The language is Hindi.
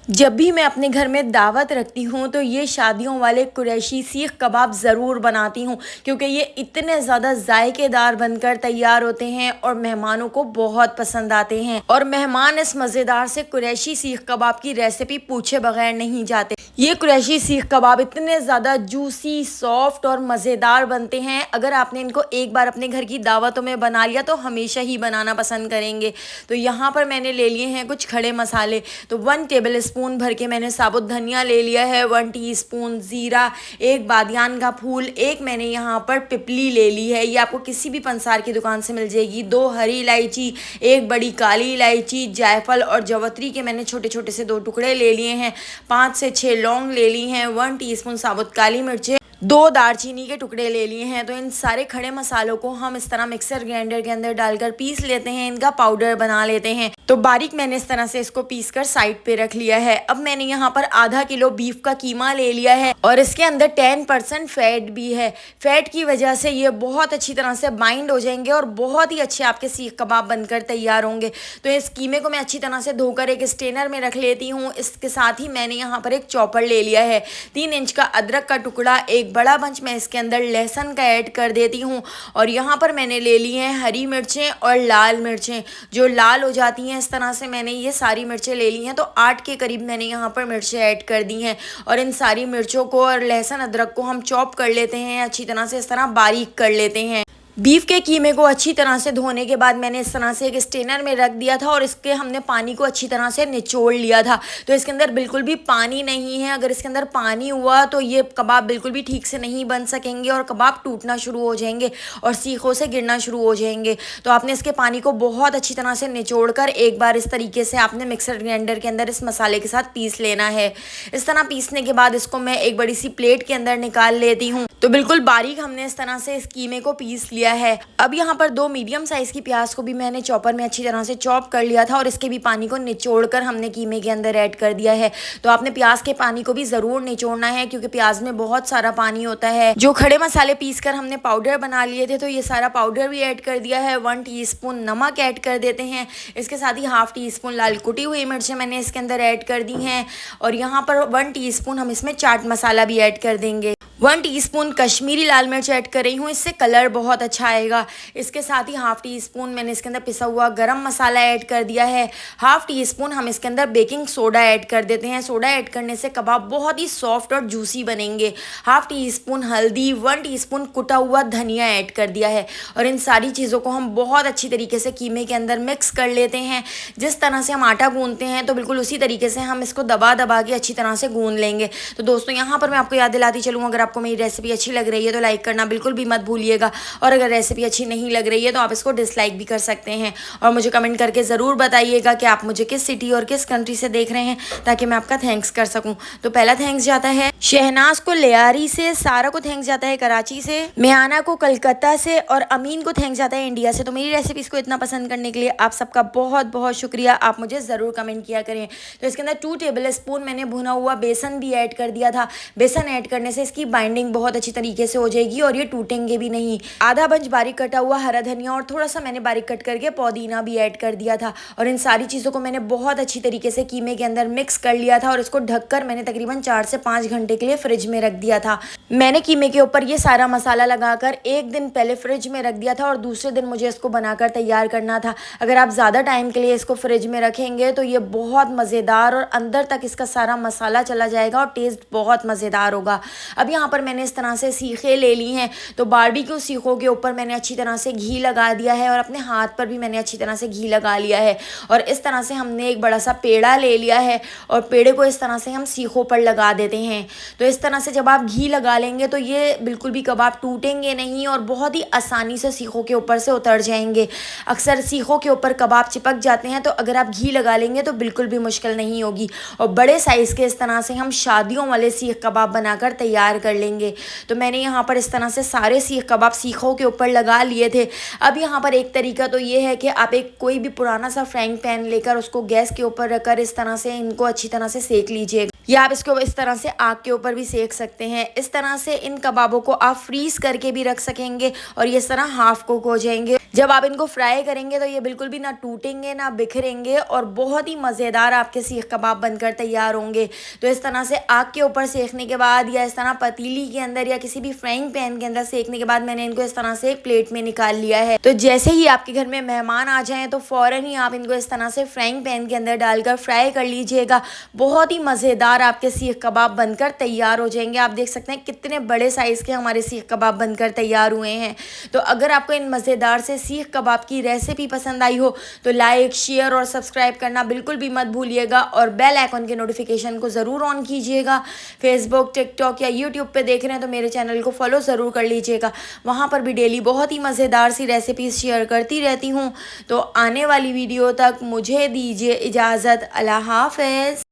जब भी मैं अपने घर में दावत रखती हूँ तो ये शादियों वाले कुरैशी सीख कबाब ज़रूर बनाती हूँ, क्योंकि ये इतने ज़्यादा जायकेदार बनकर तैयार होते हैं और मेहमानों को बहुत पसंद आते हैं। और मेहमान इस मज़ेदार से कुरैशी सीख कबाब की रेसिपी पूछे बगैर नहीं जाते। ये कुरैशी सीख कबाब इतने ज़्यादा जूसी, सॉफ्ट और मज़ेदार बनते हैं, अगर आपने इनको एक बार अपने घर की दावतों में बना लिया तो हमेशा ही बनाना पसंद करेंगे। तो यहाँ पर मैंने ले लिए हैं कुछ खड़े मसाले। तो 1 टेबल स्पून भर के मैंने साबुत धनिया ले लिया है, 1 टीस्पून ज़ीरा, 1 बादियान का फूल, 1 मैंने यहाँ पर पिपली ले ली है, ये आपको किसी भी पंसार की दुकान से मिल जाएगी, 2 हरी इलायची, 1 बड़ी काली इलायची, जायफल और जवतरी के मैंने छोटे छोटे से 2 टुकड़े ले लिए हैं, 5 से 6 लौंग ले ली हैं, 1 टीस्पून साबुत काली मिर्चें, 2 दालचीनी के टुकड़े ले लिए हैं। तो इन सारे खड़े मसालों को हम इस तरह मिक्सर ग्राइंडर के अंदर डालकर पीस लेते हैं, इनका पाउडर बना लेते हैं। तो बारीक मैंने इस तरह से इसको पीसकर साइड पे रख लिया है। अब मैंने यहाँ पर आधा किलो बीफ का कीमा ले लिया है और इसके अंदर 10% फैट भी है। फैट की वजह से ये बहुत अच्छी तरह से बाइंड हो जाएंगे और बहुत ही अच्छे आपके सीख कबाब बनकर तैयार होंगे। तो इस कीमे को मैं अच्छी तरह से धोकर एक स्ट्रेनर में रख लेती हूँ। इसके साथ ही मैंने यहाँ पर एक चॉपर ले लिया है, 3 इंच का अदरक का टुकड़ा, एक बड़ा बंच मैं इसके अंदर लहसुन का ऐड कर देती हूँ। और यहाँ पर मैंने ले ली हैं हरी मिर्चें और लाल मिर्चें, जो लाल हो जाती हैं इस तरह से मैंने ये सारी मिर्चें ले ली हैं। तो 8 के करीब मैंने यहाँ पर मिर्चें ऐड कर दी हैं और इन सारी मिर्चों को और लहसुन अदरक को हम चॉप कर लेते हैं, अच्छी तरह से इस तरह बारीक कर लेते हैं। बीफ के कीमे को अच्छी तरह से धोने के बाद मैंने इस तरह से एक स्ट्रेनर में रख दिया था और इसके हमने पानी को अच्छी तरह से निचोड़ लिया था। तो इसके अंदर बिल्कुल भी पानी नहीं है, अगर इसके अंदर पानी हुआ तो ये कबाब बिल्कुल भी ठीक से नहीं बन सकेंगे और कबाब टूटना शुरू हो जाएंगे और सीखों से गिरना शुरू हो जाएंगे। तो आपने इसके पानी को बहुत अच्छी तरह से निचोड़ कर एक बार इस तरीके से आपने मिक्सर ग्राइंडर के अंदर इस मसाले के साथ पीस लेना है। इस तरह पीसने के बाद इसको मैं एक बड़ी सी प्लेट के अंदर निकाल लेती हूँ। तो बिल्कुल बारीक हमने इस तरह से इस कीमे को पीस लिया है। अब यहाँ पर 2 मीडियम साइज़ की प्याज को भी मैंने चॉपर में अच्छी तरह से चॉप कर लिया था और इसके भी पानी को निचोड़कर हमने कीमे के अंदर ऐड कर दिया है। तो आपने प्याज के पानी को भी ज़रूर निचोड़ना है, क्योंकि प्याज में बहुत सारा पानी होता है। जो खड़े मसाले पीसकर हमने पाउडर बना लिए थे, तो ये सारा पाउडर भी ऐड कर दिया है। 1 टीस्पून नमक ऐड कर देते हैं। इसके साथ ही ½ टीस्पून लाल कुटी हुई मिर्चें मैंने इसके अंदर ऐड कर दी हैं और यहाँ पर 1 टीस्पून हम इसमें चाट मसाला भी ऐड कर देंगे। 1 टीस्पून कश्मीरी लाल मिर्च ऐड कर रही हूँ, इससे कलर बहुत अच्छा आएगा। इसके साथ ही ½ टीस्पून मैंने इसके अंदर पिसा हुआ गरम मसाला ऐड कर दिया है। ½ टीस्पून हम इसके अंदर बेकिंग सोडा ऐड कर देते हैं। सोडा ऐड करने से कबाब बहुत ही सॉफ्ट और जूसी बनेंगे। ½ टीस्पून हल्दी, 1 टीस्पून कुटा हुआ धनिया ऐड कर दिया है और इन सारी चीज़ों को हम बहुत अच्छी तरीके से कीमे के अंदर मिक्स कर लेते हैं। जिस तरह से हम आटा गूंदते हैं तो बिल्कुल उसी तरीके से हम इसको दबा दबा के अच्छी तरह से गूंद लेंगे। तो दोस्तों यहाँ पर मैं आपको याद दिलाती चलूँ, अगर आपको मेरी रेसिपी अच्छी लग रही है तो लाइक करना बिल्कुल भी मत भूलिएगा और अगर रेसिपी अच्छी नहीं लग रही है तो आप इसको डिसलाइक भी कर सकते हैं। और मुझे कमेंट करके ज़रूर बताइएगा कि आप मुझे किस सिटी और किस कंट्री से देख रहे हैं, ताकि मैं आपका थैंक्स कर सकूं। तो पहला थैंक्स जाता है शहनाज को लियारी से, सारा को थैंक्स जाता है कराची से, मेहाना को कलकत्ता से और अमीन को थैंक्स जाता है इंडिया से। तो मेरी रेसिपीज़ को इतना पसंद करने के लिए आप सबका बहुत बहुत शुक्रिया। आप मुझे ज़रूर कमेंट किया करें। तो इसके अंदर 2 टेबल स्पून मैंने भुना हुआ बेसन भी ऐड कर दिया था। बेसन ऐड करने से इसकी बाइंडिंग बहुत अच्छी तरीके से हो जाएगी और ये टूटेंगे भी नहीं। आधा बंच बारीक कटा हुआ हरा धनिया और थोड़ा सा मैंने बारीक कट करके पुदीना भी ऐड कर दिया था और इन सारी चीज़ों को मैंने बहुत अच्छी तरीके से कीमे के अंदर मिक्स कर लिया था और इसको ढककर मैंने तकरीबन 4 से 5 घंटे के लिए फ्रिज में रख दिया था। मैंने कीमे के ऊपर ये सारा मसाला लगाकर 1 दिन पहले फ्रिज में रख दिया था और दूसरे दिन मुझे इसको बनाकर तैयार करना था। अगर आप ज़्यादा टाइम के लिए इसको फ्रिज में रखेंगे तो ये बहुत मज़ेदार और अंदर तक इसका सारा मसाला चला जाएगा और टेस्ट बहुत मज़ेदार होगा। अब यहाँ पर मैंने इस तरह से सीखे ले ली हैं। तो बारबेक्यू सीखों के ऊपर मैंने अच्छी तरह से घी लगा दिया है और अपने हाथ पर भी मैंने अच्छी तरह से घी लगा लिया है और इस तरह से हमने एक बड़ा सा पेड़ा ले लिया है और पेड़े को इस तरह से हम सीखों पर लगा देते हैं। तो इस तरह से जब आप घी लगा लेंगे तो ये बिल्कुल भी कबाब टूटेंगे नहीं और बहुत ही आसानी से सीखों के ऊपर से उतर जाएंगे। अक्सर सीखों के ऊपर कबाब चिपक जाते हैं, तो अगर आप घी लगा लेंगे तो बिल्कुल भी मुश्किल नहीं होगी और बड़े साइज़ के इस तरह से हम शादियों वाले सीख कबाब बनाकर तैयार कर लेंगे। तो मैंने यहाँ पर इस तरह से सारे सीख कबाब सीखों के ऊपर लगा लिए थे। अब यहाँ पर एक तरीका तो ये है कि आप एक कोई भी पुराना सा फ्राइंग पैन लेकर उसको गैस के ऊपर रखकर इस तरह से इनको अच्छी तरह से सेक लीजिए, या आप इसको इस तरह से आग के ऊपर भी सेक सकते हैं। इस तरह से इन कबाबों को आप फ्रीज करके भी रख सकेंगे और ये इस तरह हाफ कुक हो जाएंगे। जब आप इनको फ्राई करेंगे तो ये बिल्कुल भी ना टूटेंगे ना बिखरेंगे और बहुत ही मज़ेदार आपके सीख कबाब बनकर तैयार होंगे। तो इस तरह से आग के ऊपर सेकने के बाद या इस तरह पतीली के अंदर या किसी भी फ्राइंग पैन के अंदर सेकने के बाद मैंने इनको इस तरह से एक प्लेट में निकाल लिया है। तो जैसे ही आपके घर में मेहमान आ जाएँ तो फ़ौरन ही आप इनको इस तरह से फ्राइंग पैन के अंदर डालकर फ्राई कर लीजिएगा। बहुत ही मज़ेदार आपके सीख कबाब बनकर तैयार हो जाएंगे। आप देख सकते हैं कितने बड़े साइज़ के हमारे सीख कबाब बनकर तैयार हुए हैं। तो अगर आपको इन मज़ेदार से सीख कबाब की रेसिपी पसंद आई हो तो लाइक, शेयर और सब्सक्राइब करना बिल्कुल भी मत भूलिएगा और बेल आइकन के नोटिफिकेशन को ज़रूर ऑन कीजिएगा। फेसबुक, टिकटॉक या यूट्यूब पे देख रहे हैं तो मेरे चैनल को फॉलो ज़रूर कर लीजिएगा। वहाँ पर भी डेली बहुत ही मज़ेदार सी रेसिपीज़ शेयर करती रहती हूँ। तो आने वाली वीडियो तक मुझे दीजिए इजाज़त। अल्लाह हाफ़िज़।